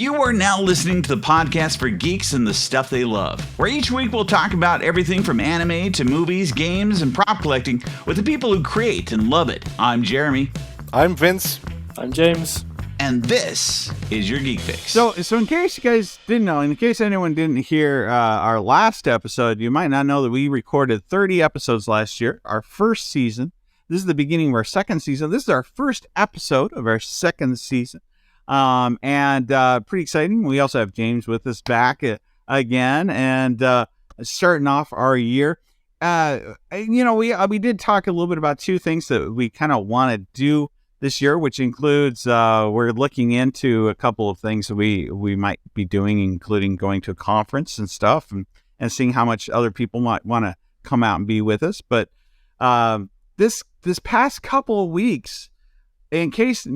You are now listening to the podcast for geeks and the stuff they love, where each week we'll talk about everything from anime to movies, games, and prop collecting with the people who create and love it. I'm Jeromy. I'm Vinz. I'm James. And this is your Geek Fix. So in case you guys didn't know, in case anyone didn't hear our last episode, you might not know that we recorded 30 episodes last year, our first season. This is the beginning of our second season. This is our first episode of our second season. And pretty exciting. We also have James with us back again and starting off our year. We did talk a little bit about two things that we kind of want to do this year, which includes we're looking into a couple of things that we might be doing, including going to a conference and stuff and seeing how much other people might want to come out and be with us. But this past couple of weeks, in case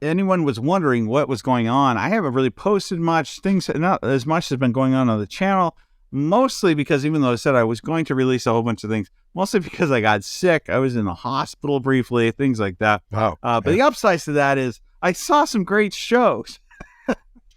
anyone was wondering what was going on, I haven't really posted much. Things, not as much has been going on the channel, mostly because even though I said I was going to release a whole bunch of things, mostly because I got sick. I was in the hospital briefly, things like that. Wow. But the upsides to that is I saw some great shows.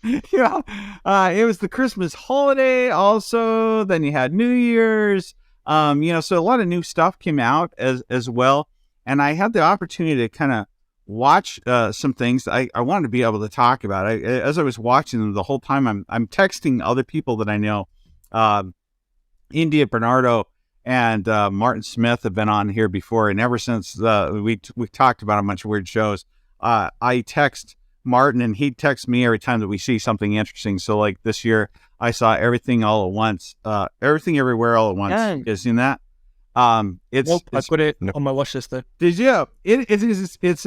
It was the Christmas holiday also. Then you had New Year's. So a lot of new stuff came out as well. And I had the opportunity to kind of watch some things I wanted to be able to talk about. As I was watching them the whole time, I'm texting other people that I know. India Bernardo and Martin Smith have been on here before, and ever since we talked about a bunch of weird shows, I text Martin and he texts me every time that we see something interesting. So like this year, I saw Everything All at Once, Everything Everywhere All at Once. Yeah. You seen that? Nope, I put it on my watch list though. Did you? It's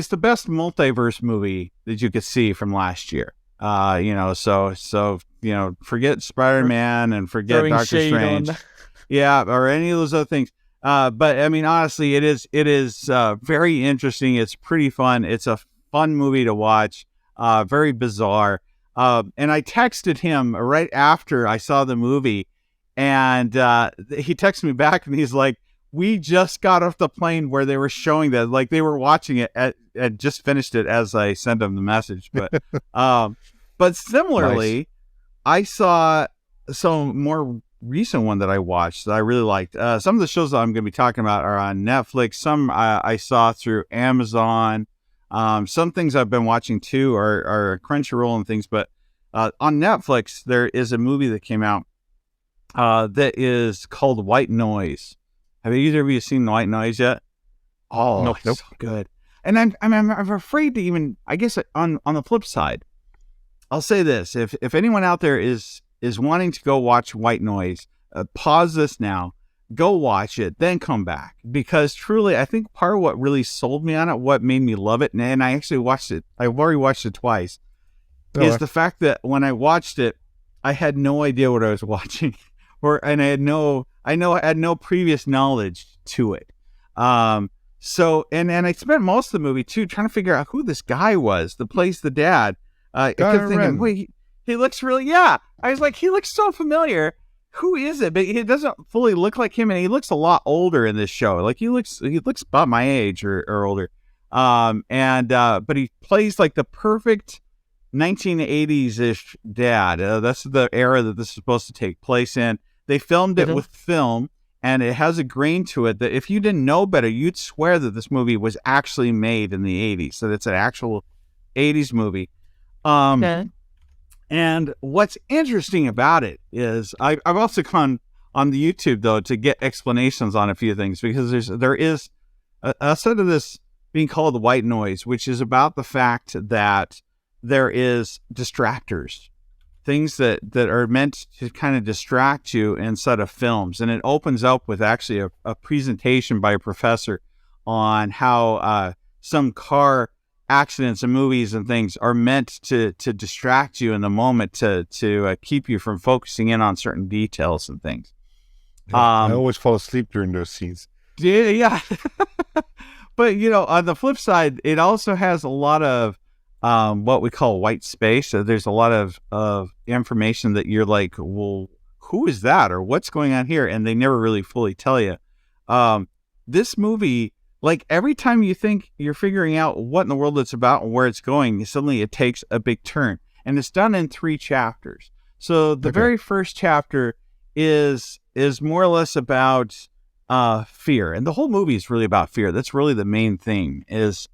the best multiverse movie that you could see from last year. Forget Spider-Man and forget Throwing Doctor shade Strange. on. Yeah, or any of those other things. But I mean, honestly, it is very interesting. It's pretty fun. It's a fun movie to watch. Very bizarre. And I texted him right after I saw the movie, and he texted me back, and he's like, "We just got off the plane where they were showing that, like they were watching it and just finished it as I sent him the message." But similarly, nice. I saw some more recent one that I watched that I really liked. Some of the shows that I'm going to be talking about are on Netflix. Some I saw through Amazon. Some things I've been watching too are Crunchyroll and things. But on Netflix, there is a movie that came out that is called White Noise. Have either of you seen White Noise yet? Oh, nope. So good. And I'm afraid to even, I guess on the flip side, I'll say this. If anyone out there is wanting to go watch White Noise, pause this now, go watch it, then come back. Because truly, I think part of what really sold me on it, what made me love it, and I actually watched it, I've already watched it twice, is the fact that when I watched it, I had no idea what I was watching. I had no previous knowledge to it. So I spent most of the movie too trying to figure out who this guy was that plays the dad. I kept thinking, wait, he looks really, yeah. I was like, he looks so familiar. Who is it? But he doesn't fully look like him, and he looks a lot older in this show. Like he looks about my age or older. But he plays like the perfect 1980s-ish dad. That's the era that this is supposed to take place in. They filmed it with film, and it has a grain to it that if you didn't know better, you'd swear that this movie was actually made in the 80s. So it's an actual 80s movie. Okay. And what's interesting about it is I've also gone on the YouTube, though, to get explanations on a few things, because there is a set of this being called White Noise, which is about the fact that there is distractors. Things that are meant to kind of distract you instead of films. And it opens up with actually a presentation by a professor on how some car accidents and movies and things are meant to distract you in the moment to keep you from focusing in on certain details and things. I always fall asleep during those scenes. Yeah. But, on the flip side, it also has a lot of what we call white space. So there's a lot of information that you're like, well, who is that? Or what's going on here? And they never really fully tell you. This movie, like every time you think you're figuring out what in the world it's about and where it's going, suddenly it takes a big turn. and it's done in 3 chapters. So the very first chapter is more or less about fear, and the whole movie is really about fear. That's really the main theme is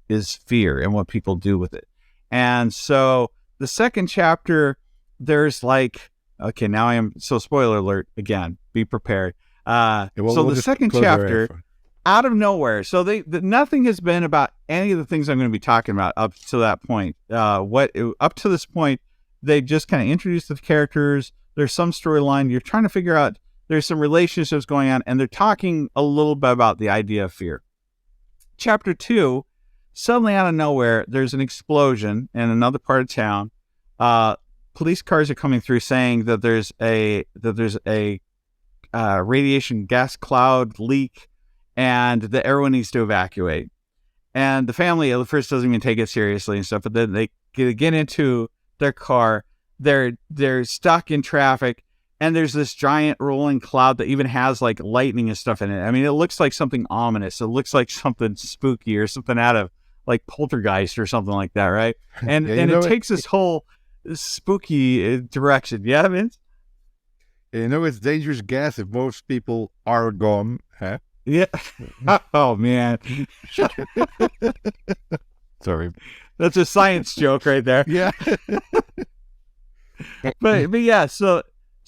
fear and what people do with it. And so the second chapter, there's like, okay, now I am, so spoiler alert again, be prepared. So the second chapter, out of nowhere, so nothing has been about any of the things I'm going to be talking about up to that point. Up to this point, they just kind of introduced the characters. There's some storyline. You're trying to figure out, there's some relationships going on, and they're talking a little bit about the idea of fear. Chapter 2, suddenly out of nowhere, there's an explosion in another part of town. Police cars are coming through saying that there's a radiation gas cloud leak, and that everyone needs to evacuate. And the family at first doesn't even take it seriously and stuff, but then they get into their car. They're stuck in traffic, and there's this giant rolling cloud that even has like lightning and stuff in it. I mean, it looks like something ominous. It looks like something spooky or something out of like Poltergeist or something like that, right? And it takes this whole spooky direction. Yeah, Vince? You know, it's dangerous gas if most people are gone, huh? Yeah. Oh, man. Sorry. That's a science joke right there. Yeah. but yeah, so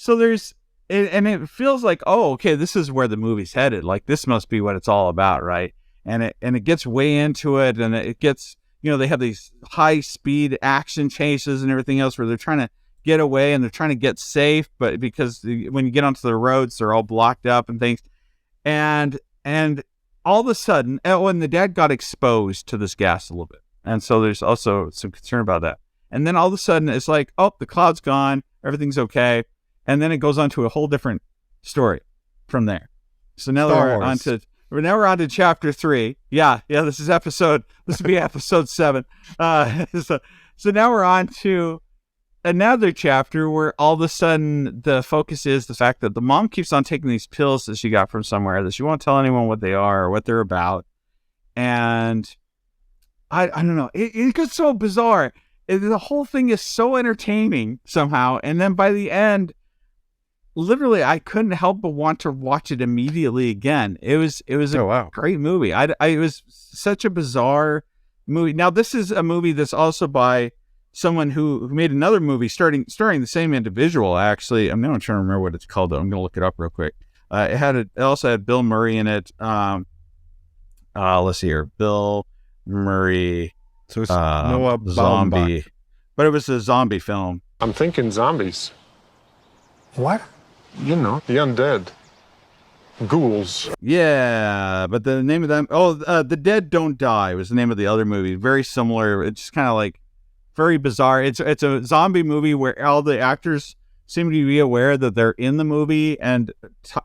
there's, and it feels like, oh, okay, this is where the movie's headed. Like, this must be what it's all about, right? And it gets way into it, and it gets, they have these high speed action chases and everything else where they're trying to get away and they're trying to get safe, but because when you get onto the roads, they're all blocked up and things. And all of a sudden, when the dad got exposed to this gas a little bit. And so there's also some concern about that. And then all of a sudden it's like, oh, the cloud's gone, everything's okay. And then it goes on to a whole different story from there. So now we're on to chapter 3. Yeah, this would be episode 7. So now we're on to another chapter where all of a sudden the focus is the fact that the mom keeps on taking these pills that she got from somewhere that she won't tell anyone what they are or what they're about. And I don't know. It gets so bizarre. The whole thing is so entertaining somehow. And then by the end, literally, I couldn't help but want to watch it immediately again. It was a great movie. It was such a bizarre movie. Now, this is a movie that's also by someone who made another movie starring the same individual, actually. I'm not trying to remember what it's called, though. I'm going to look it up real quick. It also had Bill Murray in it. Let's see here. Bill Murray. So it's Noah Zombie. But it was a zombie film. I'm thinking zombies. What? The undead. Ghouls. Yeah, but the name of them... The Dead Don't Die was the name of the other movie. Very similar. It's just kind of like very bizarre. It's a zombie movie where all the actors seem to be aware that they're in the movie and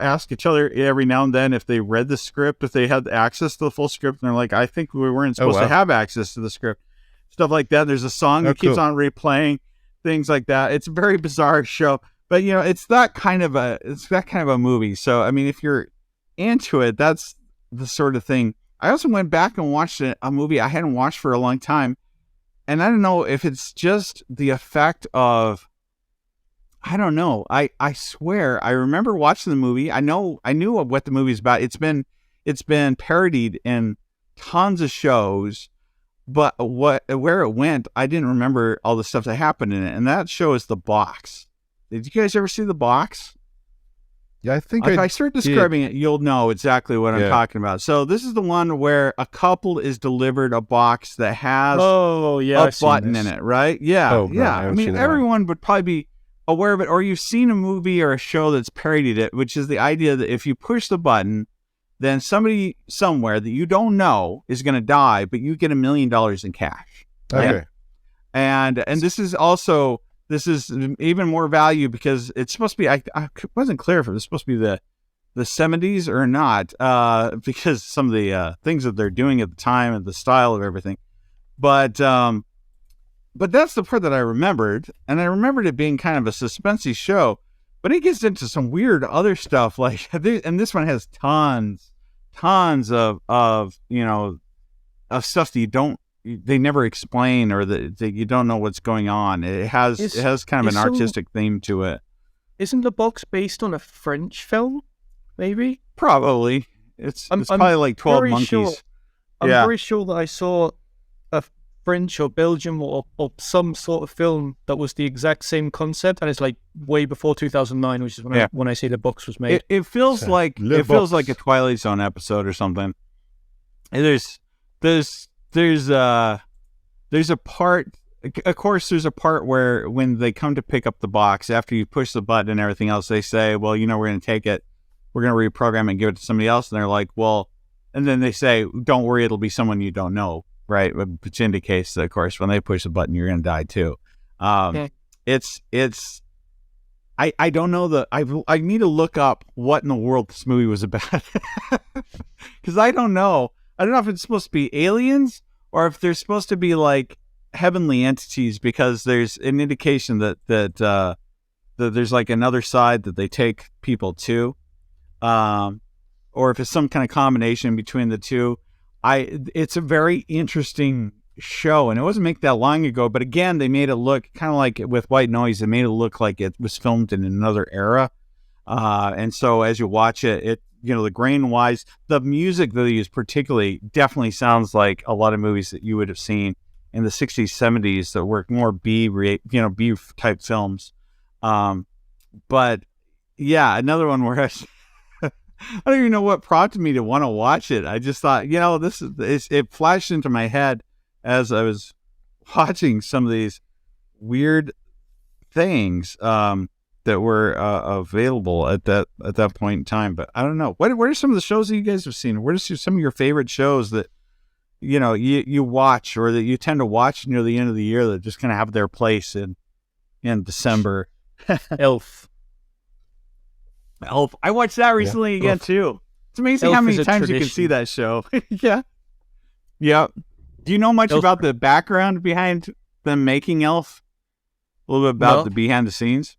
ask each other every now and then if they read the script, if they had access to the full script. And they're like, I think we weren't supposed to have access to the script. Stuff like that. There's a song that keeps on replaying, things like that. It's a very bizarre show. But, it's that kind of a movie. So, I mean, if you're into it, that's the sort of thing. I also went back and watched a movie I hadn't watched for a long time. And I don't know if it's just the effect of, I don't know. I swear, I remember watching the movie. I knew what the movie's about. It's been parodied in tons of shows, but where it went, I didn't remember all the stuff that happened in it. And that show is The Box. Did you guys ever see The Box? Yeah, I think if I start describing it, you'll know exactly what I'm talking about. So this is the one where a couple is delivered a box that has a button in it, right? Yeah, I mean, everyone would probably be aware of it, or you've seen a movie or a show that's parodied it, which is the idea that if you push the button, then somebody somewhere that you don't know is going to die, but you get $1 million in cash. Right? Okay. And this is even more value because it's supposed to be, I wasn't clear if it was supposed to be the 70s or not, because some of the things that they're doing at the time and the style of everything. But that's the part that I remembered, and I remembered it being kind of a suspensey show, but it gets into some weird other stuff, like, and this one has tons of stuff that you don't they never explain, or that you don't know what's going on. It has kind of an artistic theme to it. Isn't the box based on a French film? Maybe. Probably. It's probably like 12 Monkeys. I'm very sure that I saw a French or Belgium or some sort of film that was the exact same concept, and it's like way before 2009, which is when I see the box was made. It feels like a Twilight Zone episode or something. And there's a part. Of course, there's a part where when they come to pick up the box after you push the button and everything else, they say, "Well, we're going to take it, we're going to reprogram it and give it to somebody else." And they're like, "Well," and then they say, "Don't worry, it'll be someone you don't know." Right, which indicates that, of course, when they push the button, you're going to die too. It's I don't know I need to look up what in the world this movie was about, because I don't know if it's supposed to be aliens or if they're supposed to be like heavenly entities, because there's an indication that there's like another side that they take people to, or if it's some kind of combination between the two. It's a very interesting show, and it wasn't made that long ago, but again, they made it look kind of like with White Noise. They made it look like it was filmed in another era, and so as you watch it, the grain wise, the music that they use particularly definitely sounds like a lot of movies that you would have seen in the 60s, 70s that were more B type films. But yeah, another one where I don't even know what prompted me to want to watch it. I just thought, it flashed into my head as I was watching some of these weird things that were available at that point in time. But I don't know. What are some of the shows that you guys have seen? What are some of your favorite shows that you watch, or that you tend to watch near the end of the year, that just kind of have their place in December? Elf. I watched that recently again too. It's amazing how many times you can see that show. Yeah. Do you know much about the background behind them making Elf? A little bit about the behind the scenes.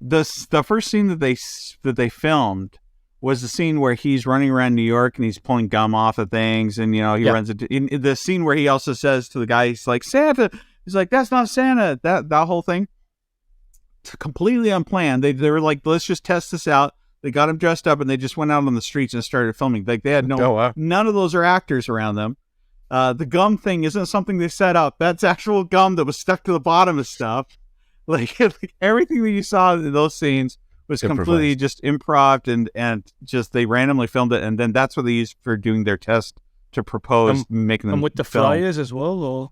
The first scene that they filmed was the scene where he's running around New York and he's pulling gum off of things, and he runs into in the scene where he also says to the guy, he's like, "Santa." He's like, "That's not Santa." That whole thing, it's completely unplanned. They were like, "Let's just test this out." They got him dressed up and they just went out on the streets and started filming. Like, they had none of those are actors around them. The gum thing isn't something they set up. That's actual gum that was stuck to the bottom of stuff. Like everything that you saw in those scenes was completely just improv, and just they randomly filmed it, and then that's what they used for doing their test to propose making them. And with the flyers as well, or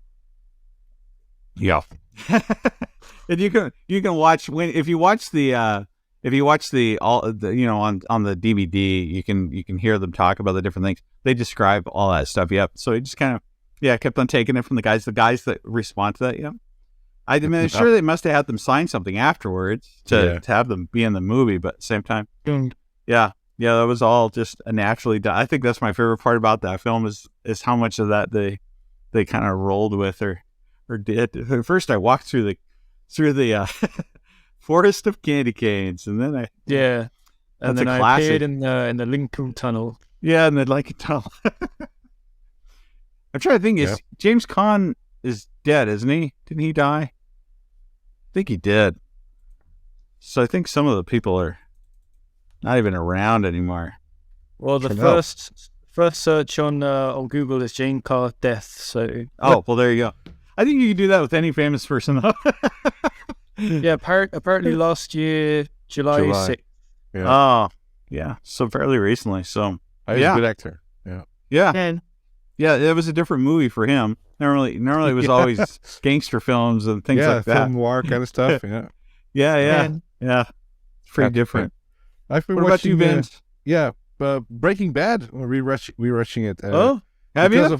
and you can watch if you watch the on the DVD, you can hear them talk about the different things. They describe all that stuff. Yep. So it just kind of kept on taking it from the guys that respond to that. Yep. I'm sure they must have had them sign something afterwards to have them be in the movie, but at the same time, that was all just naturally done. I think that's my favorite part about that film is how much of that they kind of rolled with or did. First, I walked through the forest of candy canes, and then and then I appeared in the Lincoln Tunnel. Yeah, in the Lincoln Tunnel. I'm trying to think. Is James Caan is dead, isn't he? Didn't he die? I think he did. So I think some of the people are not even around anymore. Well, the first search on Google is Jane Carr death. So well, there you go. I think you can do that with any famous person. Yeah, apparently last year, July 6th. Yeah. Oh, yeah. So fairly recently. So he's a good actor. Yeah. Yeah, it was a different movie for him. Normally it was always gangster films and things like that. Film noir kind of stuff. Yeah. Yeah. It's pretty different. I've been what about you, Vinz? Breaking Bad. We're rewatching it. Have you?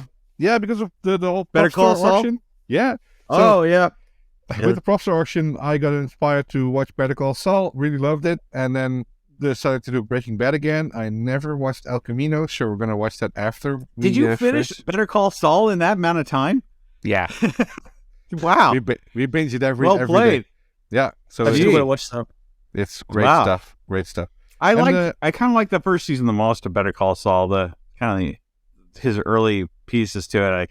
Because of the whole Better Call Saul auction. Yeah. With the Professor auction, I got inspired to watch Better Call Saul. Really loved it, and then decided to do Breaking Bad again. I never watched El Camino, so we're gonna watch that after. Did you finish Better Call Saul in that amount of time? Yeah. Wow. We binge it every played. day. Yeah. So I still gotta watch stuff. It's great stuff. Great stuff. I kind of like the first season the most of Better Call Saul. The kind of his early pieces to it.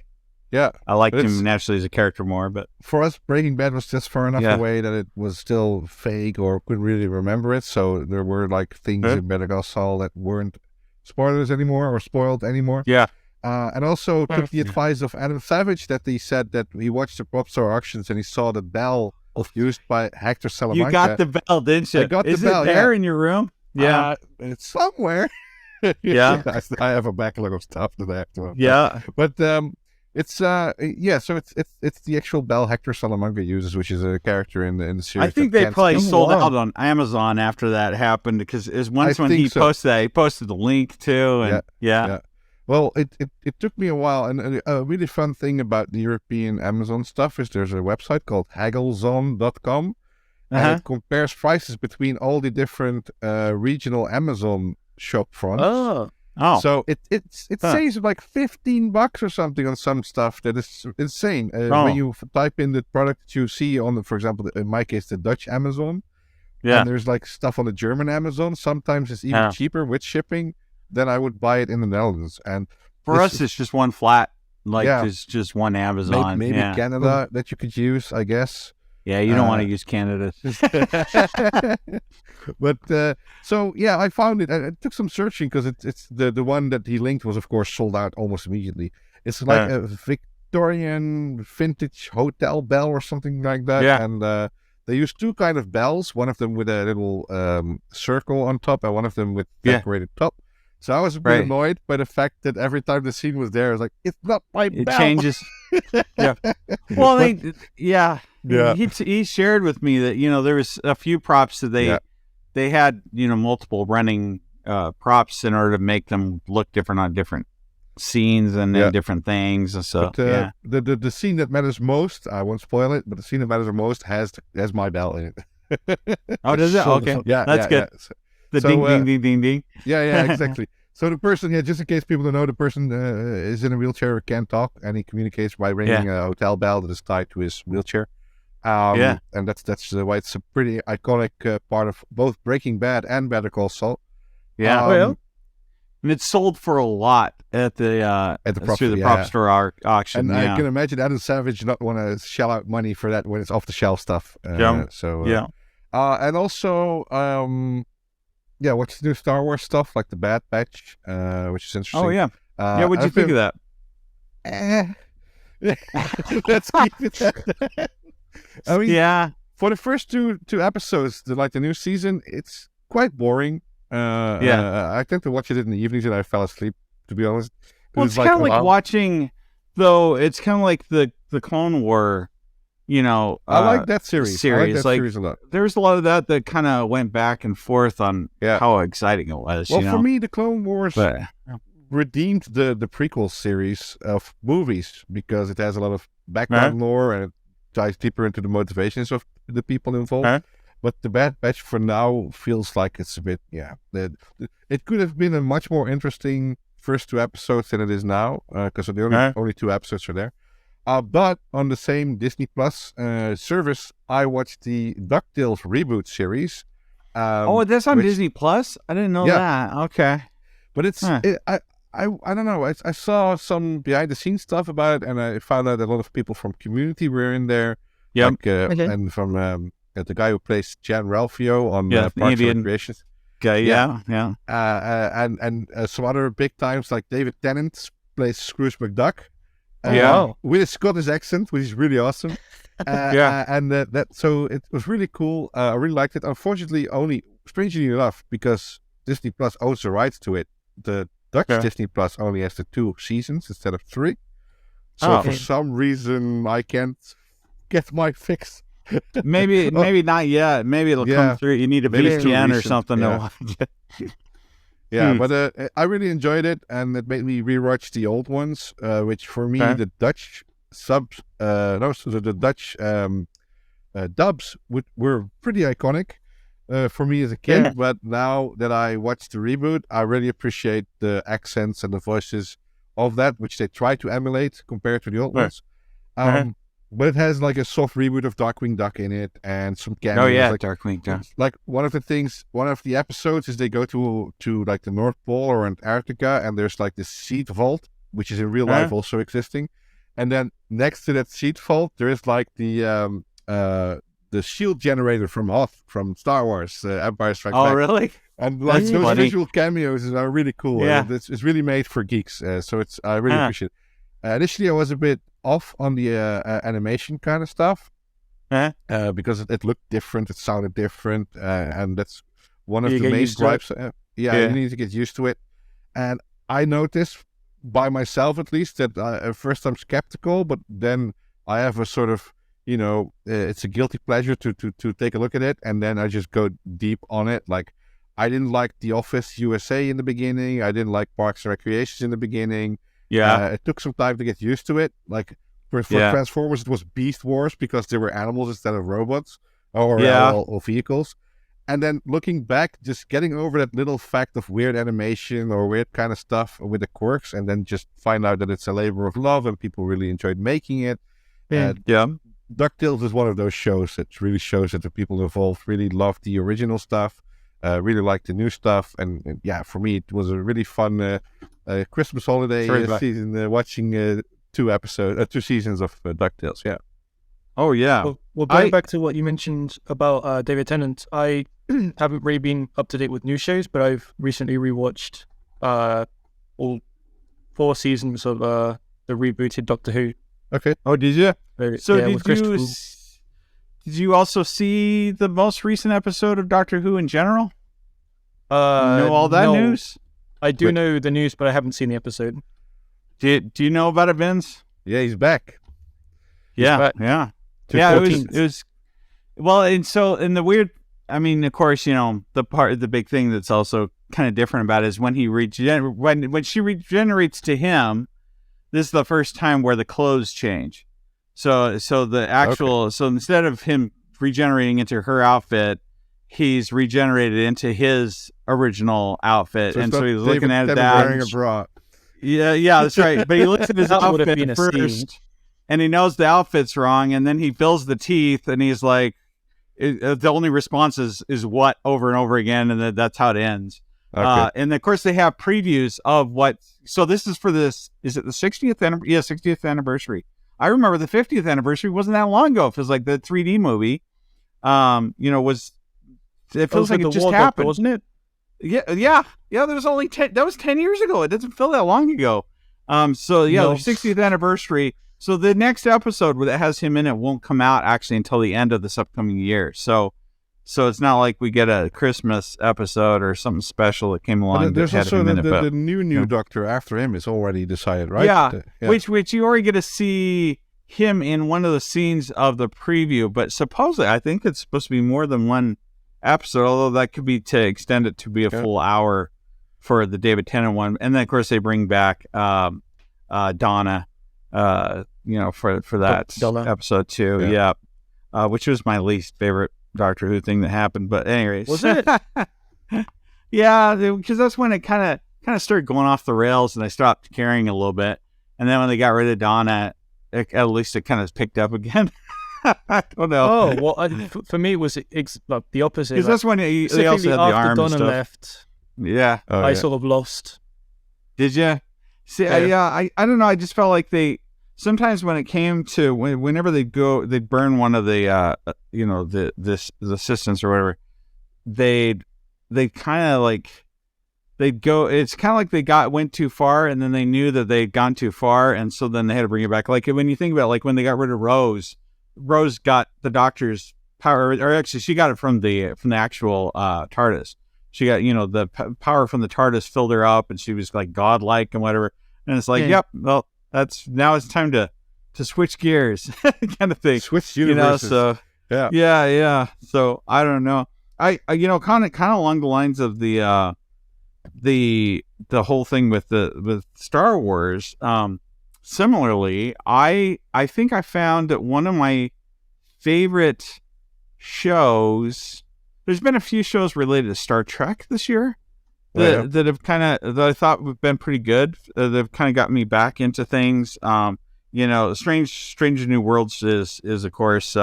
Yeah. I liked him naturally as a character more, but for us, Breaking Bad was just far enough away that it was still fake or couldn't really remember it. So there were like things in Better Call Saul that weren't spoilers anymore or spoiled anymore. Yeah. And also took the advice of Adam Savage that he said that he watched the prop store auctions and he saw the bell used by Hector Salamanca. You got the bell, didn't you? I got Is the bell. It there in your room? Yeah. It's somewhere. Yeah. I have a backlog of stuff that I have to. Yeah. But it's so it's the actual bell Hector Salamanca uses, which is a character in the series. I think they probably sold out on Amazon after that happened because when he posted that, he posted the link too, and yeah. Well, it took me a while, and a really fun thing about the European Amazon stuff is there's a website called hagglezone.com, and it compares prices between all the different regional Amazon shop fronts. Oh, so it saves like $15 or something on some stuff that is insane. When you type in the product that you see on for example, in my case, the Dutch Amazon, and there's like stuff on the German Amazon. Sometimes it's even cheaper with shipping than I would buy it in the Netherlands. And for us, it's just one flat, it's just one Amazon. Maybe Canada that you could use, I guess. Yeah, you don't want to use Canada. But so yeah, I found it. It took some searching because it's the one that he linked was of course sold out almost immediately. It's like a Victorian vintage hotel bell or something like that. Yeah. And they use two kind of bells. One of them with a little circle on top, and one of them with decorated top. So I was a bit annoyed by the fact that every time the scene was there, I was like, "It's not my bell." It changes. Yeah. Well, he shared with me that there was a few props that they had multiple running props in order to make them look different on different scenes and different things. And so the scene that matters most, I won't spoil it, but the scene that matters the most has my bell in it. Oh, does it? Okay, that's good. Yeah. The ding. Yeah, exactly. So the person, just in case people don't know, the person is in a wheelchair, can't talk, and he communicates by ringing a hotel bell that is tied to his wheelchair. And that's why it's a pretty iconic part of both Breaking Bad and Better Call Saul. Yeah, and it's sold for a lot at the prop store auction. And I can imagine Adam Savage not want to shell out money for that when it's off the shelf stuff. And also. What's the new Star Wars stuff like the Bad Batch, which is interesting. Oh yeah, what'd you think of that? Let's keep it at that. I mean, for the first two episodes, the new season, it's quite boring. I tend to watch it in the evenings and I fell asleep, to be honest. It's kind of like watching, though. It's kind of like the Clone War. I like that series. I like that series a lot. There's a lot of that kind of went back and forth on how exciting it was. Well, for me, the Clone Wars redeemed the prequel series of movies because it has a lot of background lore and it dives deeper into the motivations of the people involved. But the Bad Batch for now feels like it's a bit, it could have been a much more interesting first two episodes than it is now because the only two episodes are there. But on the same Disney Plus service, I watched the DuckTales reboot series. That's on Disney Plus? I didn't know that. Okay. But it's, I don't know. I saw some behind the scenes stuff about it, and I found out a lot of people from Community were in there. Yeah. And from the guy who plays Jan Ralphio on Parks and Recreation. Okay, and some other big times like David Tennant plays Scrooge McDuck. With a Scottish accent, which is really awesome. So it was really cool. I really liked it. Unfortunately, strangely enough, because Disney Plus owns the rights to it, the Dutch Disney Plus only has the 2 seasons instead of 3. So for some reason, I can't get my fix. maybe not yet. Maybe it'll come through. You need a VPN or something. But I really enjoyed it, and it made me rewatch the old ones, which for me, the Dutch the Dutch dubs were pretty iconic for me as a kid. But now that I watched the reboot, I really appreciate the accents and the voices of that, which they try to emulate compared to the old ones. But it has like a soft reboot of Darkwing Duck in it and some cameos. Darkwing Duck. Like one of the episodes is they go to like the North Pole or Antarctica, and there's like this seed vault, which is in real life also existing. And then next to that seed vault, there is like the shield generator from Hoth from Star Wars, Empire Strikes Back. Oh, really? And like That's those funny. visual cameos are really cool. Yeah. It's really made for geeks. So I really appreciate it. Initially, I was a bit off on the animation kind of stuff because it looked different, it sounded different, and that's one of the main gripes. You need to get used to it. And I noticed by myself, at least, that at first I'm skeptical, but then I have a sort of, it's a guilty pleasure to take a look at it, and then I just go deep on it. Like, I didn't like The Office USA in the beginning. I didn't like Parks and Recreations in the beginning. Yeah. It took some time to get used to it. Like, for Transformers, it was Beast Wars because they were animals instead of robots or vehicles. And then looking back, just getting over that little fact of weird animation or weird kind of stuff with the quirks, and then just find out that it's a labor of love and people really enjoyed making it. DuckTales is one of those shows that really shows that the people involved really loved the original stuff, really liked the new stuff. And for me, it was a really fun Christmas holiday season watching two seasons of DuckTales. Yeah. Oh, yeah. Well, going back to what you mentioned about David Tennant, I haven't really been up to date with new shows, but I've recently rewatched all 4 seasons of the rebooted Doctor Who. Okay. Oh, did you? So did you also see the most recent episode of Doctor Who in general? Know all that news? I do know the news, but I haven't seen the episode. Do you know about it, Vinz? Yeah, he's back. Yeah. It was well, and the weird. I mean, of course, the big thing that's also kind of different about it is when when she regenerates to him. This is the first time where the clothes change. So the actual so instead of him regenerating into her outfit, he's regenerated into his original outfit, and so he's looking at that. Wearing a bra. Yeah, that's right. But he looks at his outfit first, and he knows the outfit's wrong, and then he fills the teeth, and he's like, the only response is what over and over again, and that's how it ends. Okay. And of course they have previews of what. So this is for this. Is it the 60th? 60th anniversary. I remember the 50th anniversary wasn't that long ago. It feels like the 3D movie. Was. It feels like it just happened, wasn't it? Yeah. There was only 10. That was 10 years ago. It doesn't feel that long ago. The 60th anniversary. So the next episode that has him in it won't come out actually until the end of this upcoming year. So it's not like we get a Christmas episode or something special that came along. But there's also the new Doctor after him is already decided, right? Yeah. Which you already get to see him in one of the scenes of the preview. But supposedly, I think it's supposed to be more than one episode, although that could be to extend it to be a full hour for the David Tennant one. And then, of course, they bring back Donna, for that episode too. Yeah. Which was my least favorite Doctor Who thing that happened, but anyways, was it? Yeah, because that's when it kind of started going off the rails, and I stopped caring a little bit. And then when they got rid of Donna, at least it kind of picked up again. I don't know. Oh well, for me it was the opposite. Because that's when they also had the arm Donna and stuff. Left. Yeah, I sort of lost. Did you? See, I don't know. I just felt like they. Sometimes when it came to whenever they'd burn one of the the assistants or whatever, they'd kind of like they'd go. It's kind of like they went too far, and then they knew that they'd gone too far, and so then they had to bring it back. Like when you think about like when they got rid of Rose got the Doctor's power, or actually she got it from the actual TARDIS. She got the power from the TARDIS filled her up, and she was like godlike and whatever. And it's like, yep, well. Now it's time to switch gears, kind of thing. Switch universes. Yeah. So I don't know. I kind of along the lines of the whole thing with Star Wars. Similarly, I think I found that one of my favorite shows. There's been a few shows related to Star Trek this year. That have that I thought have been pretty good. They've kind of got me back into things. Strange New Worlds is of course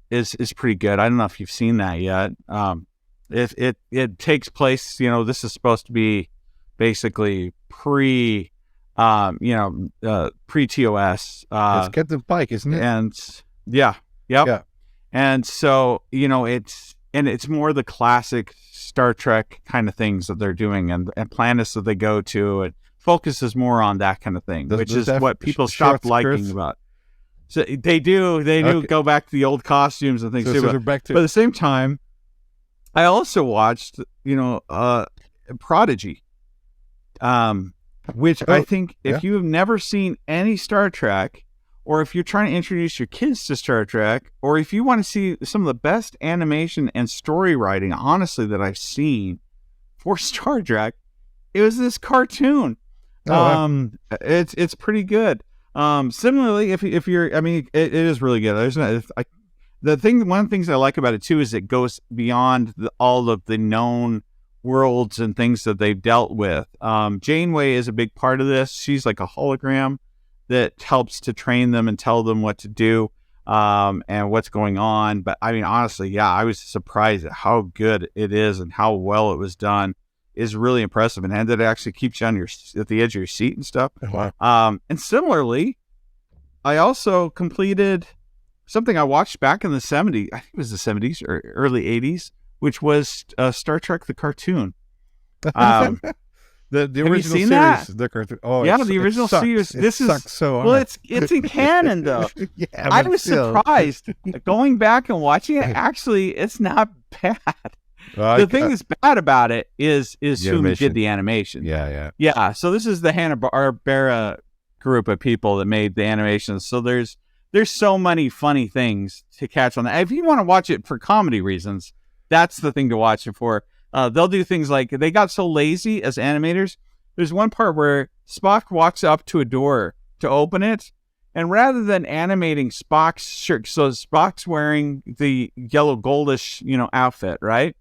is pretty good. I don't know if you've seen that yet. It takes place. This is supposed to be basically pre pre-TOS. It's Captain Pike, isn't it? And yeah. And so, it's more the classic Star Trek kind of things that they're doing, and planets that they go to, and focuses more on that kind of thing, which is what people stopped liking about. So they do go back to the old costumes and things too. They're back to... But at the same time, I also watched, Prodigy, which I think if you have never seen any Star Trek, or if you're trying to introduce your kids to Star Trek, or if you want to see some of the best animation and story writing, honestly, that I've seen for Star Trek, it was this cartoon. It's pretty good. Similarly, if you're, it is really good. One of the things I like about it too is it goes beyond all of the known worlds and things that they've dealt with. Janeway is a big part of this. She's like a hologram that helps to train them and tell them what to do, and what's going on. But honestly, I was surprised at how good it is and how well it was done. Is really impressive, and that it actually keeps you at the edge of your seat and stuff. Wow. And similarly, I also completed something I watched back in the 70s. I think it was the 70s or early 80s, which was Star Trek the cartoon. The original you seen series, that? the cartoon. Oh, yeah, the original series. It sucks so hard. Well, it's in canon though. I was surprised going back and watching it. Actually, it's not bad. The thing that's bad about it is who did the animation. Yeah. So this is the Hanna-Barbera group of people that made the animations. So there's so many funny things to catch on that. If you want to watch it for comedy reasons, that's the thing to watch it for. They'll do things like, they got so lazy as animators. There's one part where Spock walks up to a door to open it, and rather than animating Spock's shirt, so Spock's wearing the yellow goldish, outfit, right?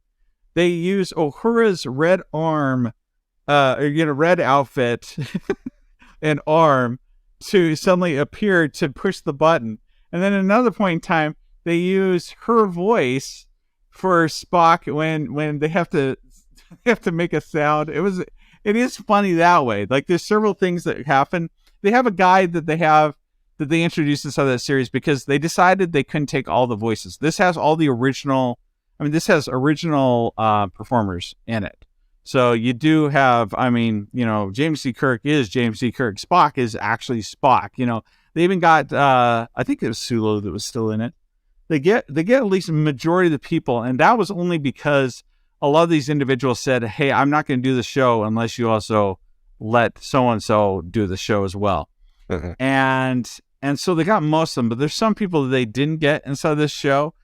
They use Uhura's red arm, red outfit and arm to suddenly appear to push the button. And then at another point in time, they use her voice for Spock when they have to make a sound. It is funny that way. Like, there's several things that happen. They have a guide that they introduced inside that series because they decided they couldn't take all the voices. This has all the original. This has original performers in it. So you do have, James C. Kirk is James C. Kirk. Spock is actually Spock. They even got, I think it was Sulu that was still in it. They get at least a majority of the people, and that was only because a lot of these individuals said, "Hey, I'm not going to do the show unless you also let so and so do the show as well." Uh-huh. And so they got most of them, but there's some people that they didn't get inside this show,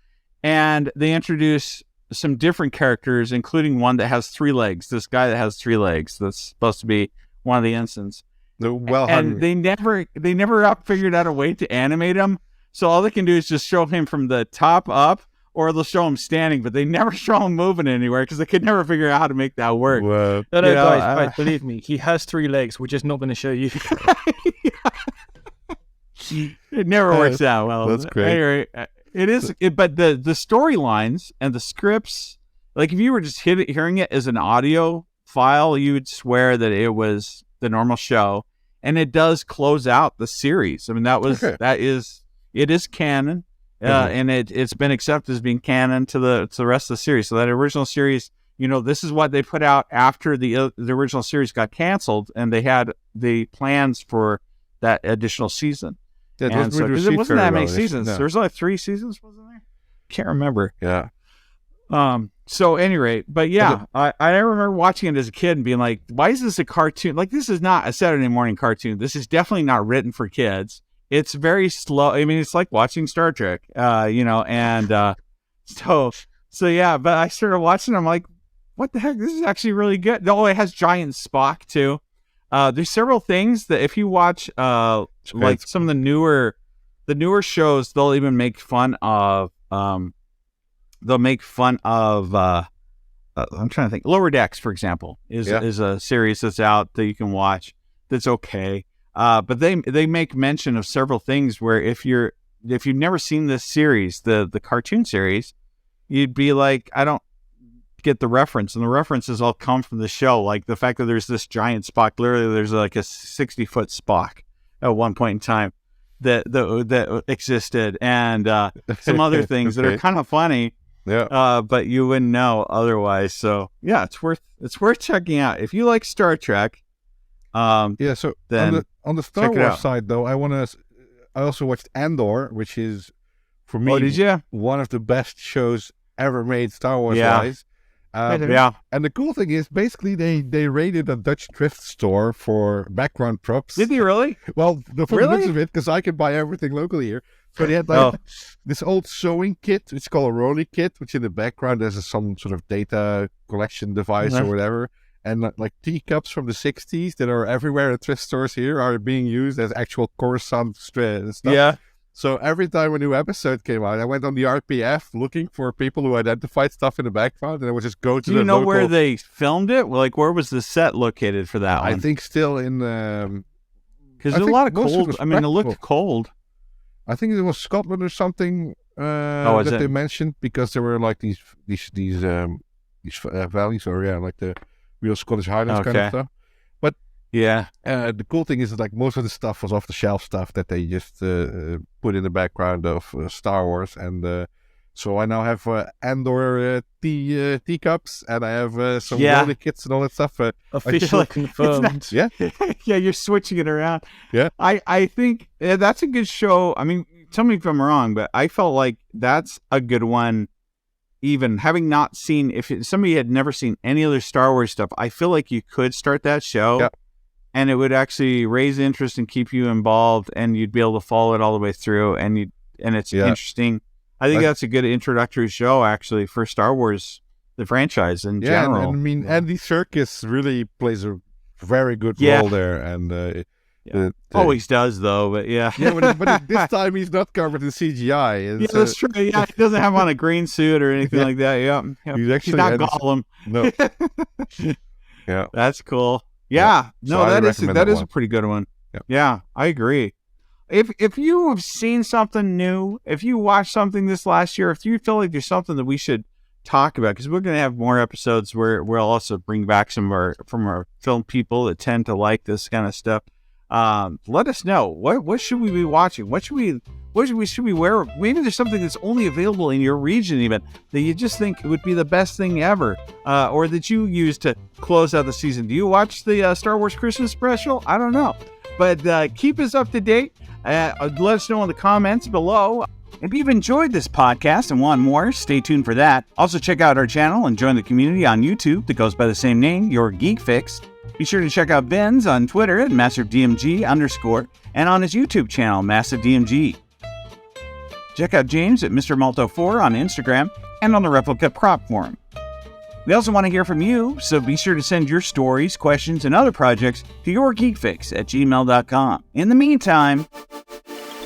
and they introduce some different characters, including one that has 3 legs. This guy that has 3 legs that's supposed to be one of the ensigns. And they never figured out a way to animate him. So all they can do is just show him from the top up, or they'll show him standing, but they never show him moving anywhere because they could never figure out how to make that work. Whoa. No, guys, believe me, he has 3 legs. We're just not going to show you. It never works out well. That's great. Anyway, but the storylines and the scripts, like if you were just hearing it as an audio file, you would swear that it was the normal show, and it does close out the series. It is canon, and it's been accepted as being canon to the rest of the series. So that original series, this is what they put out after the original series got canceled, and they had the plans for that additional season. Yeah, because it wasn't that many seasons. No. There was only 3 seasons, wasn't there? Can't remember. Yeah. So anyway, but yeah, I remember watching it as a kid and being like, why is this a cartoon? Like, this is not a Saturday morning cartoon. This is definitely not written for kids. It's very slow. It's like watching Star Trek, and so yeah, but I started watching it, I'm like, what the heck? This is actually really good. Oh, it has giant Spock too. There's several things that if you watch, like some of the newer shows, they'll even make fun of, I'm trying to think. Lower Decks, for example, is a series that's out that you can watch that's okay. But they make mention of several things where if you've never seen this series, the cartoon series, you'd be like, get the reference, and the references all come from the show. Like the fact that there's this giant Spock. Literally, there's like a 60-foot Spock at one point in time that existed, and some other things that are kind of funny. Yeah. But you wouldn't know otherwise. So yeah, it's worth checking out if you like Star Trek. So then on the Star check it Wars out. side, though, I also watched Andor, which is for me did you? one of the best shows ever made Star Wars Yeah. wise. Yeah. And the cool thing is, basically, they raided a Dutch thrift store for background props. Did he really? Well, the Really? looks of it, because I can buy everything locally here. So they had this old sewing kit, which is called a Rolly kit, which in the background there's some sort of data collection device or whatever. And like teacups from the 60s that are everywhere at thrift stores here are being used as actual Coruscant and stuff. Yeah. So every time a new episode came out, I went on the RPF looking for people who identified stuff in the background, and I would just go to Do you know local... where they filmed it? Like, where was the set located for that one? I think still in... Because I there's a think lot of most of it cold. was I mean, it looked practical. cold. I think it was Scotland or something is that it? they mentioned, because there were like these valleys, or like the real Scottish Highlands kind of Okay. stuff. Yeah. The cool thing is that like most of the stuff was off the shelf stuff that they just put in the background of Star Wars, and so I now have Andor teacups, and I have some Rolly kits and all that stuff. Officially like- confirmed. Yeah. Yeah, you're switching it around. Yeah. I think that's a good show. I mean, tell me if I'm wrong, but I felt like that's a good one. Even having not seen, if somebody had never seen any other Star Wars stuff, I feel like you could start that show. Yeah. And it would actually raise interest and keep you involved, and you'd be able to follow it all the way through, and it's interesting. I think that's a good introductory show, actually, for Star Wars, the franchise in general. And I mean, Andy Serkis really plays a very good Yeah. role there, and Always does, though, but yeah. yeah, but this time he's not covered in CGI. Yeah, It's, that's true. Yeah, he doesn't have on a green suit or anything Yeah. like that. Yeah. He's actually not Andy- Gollum. No. Yeah. That's cool. Yeah. So No, I that recommend is that a one. pretty good one. Yeah. Yeah, I agree. If you have seen something new, if you watched something this last year, if you feel like there's something that we should talk about, because we're going to have more episodes where we'll also bring back some of our film people that tend to like this kind of stuff. Let us know. What should we be watching? What should we wear? Maybe there's something that's only available in your region, even that you just think would be the best thing ever, or that you use to close out the season. Do you watch the Star Wars Christmas special? I don't know, but keep us up to date. Let us know in the comments below. If you've enjoyed this podcast and want more, stay tuned for that. Also, check out our channel and join the community on YouTube that goes by the same name, Your Geek Fix. Be sure to check out Vinz on Twitter at MassiveDMG_, and on his YouTube channel, MassiveDMG. Check out James at Mr. Malto4 on Instagram and on the Replica Prop Forum. We also want to hear from you, so be sure to send your stories, questions, and other projects to yourgeekfix@gmail.com. In the meantime,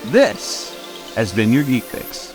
this has been Your Geek Fix.